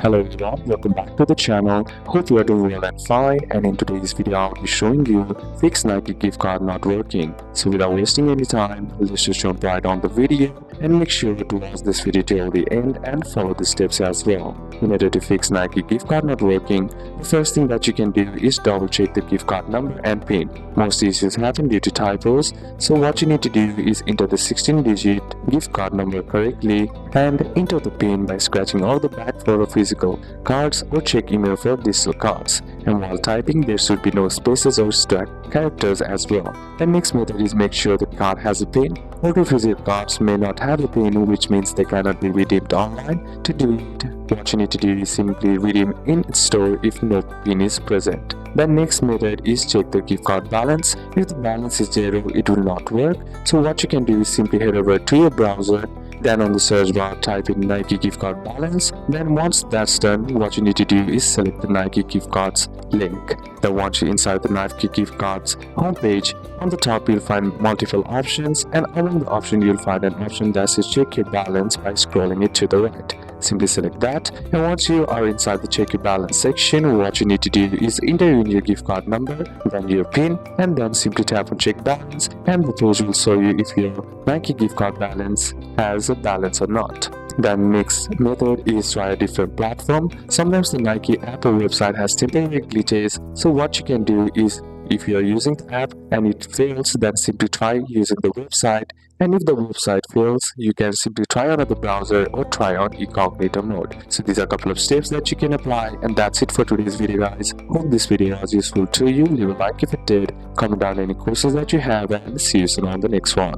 Hello everyone, welcome back to the channel. Hope you are doing well and fine, and in today's video I'll be showing you fixed Nike gift card not working. So without wasting any time, let's just jump right on the video and make sure to watch this video till the end and follow the steps as well. In order to fix Nike gift card not working, the first thing that you can do is double check the gift card number and PIN. Most issues happen due to typos, so what you need to do is enter the 16-digit gift card number correctly and enter the PIN by scratching all the back for the physical cards or check email for digital cards. And while typing, there should be no spaces or stuck characters as well. The next method is make sure the card has a PIN. Older physical cards may not have a PIN, which means they cannot be redeemed online. To do it, what you need to do is simply redeem in store if no PIN is present. The next method is check the gift card balance. If the balance is zero, it will not work. So what you can do is simply head over to your browser. Then on the search bar, type in Nike gift card balance. Then once that's done, what you need to do is select the Nike gift cards link. Then once you're inside the Nike gift cards homepage, on the top you'll find multiple options, and among the option you'll find an option that says check your balance by scrolling it to the right. Simply select that, and once you are inside the check your balance section, what you need to do is enter in your gift card number, then your PIN, and then simply tap on check balance, and the page will show you if your Nike gift card balance has a balance or not. The next method is try a different platform. Sometimes the Nike app or website has temporary glitches, so what you can do is if you are using the app and it fails, then simply try using the website, and if the website fails, you can simply try another browser or try on incognito mode. So these are a couple of steps that you can apply, and that's it for today's video guys. Hope this video was useful to you. Leave a like if it did, comment down any questions that you have, and see you soon on the next one.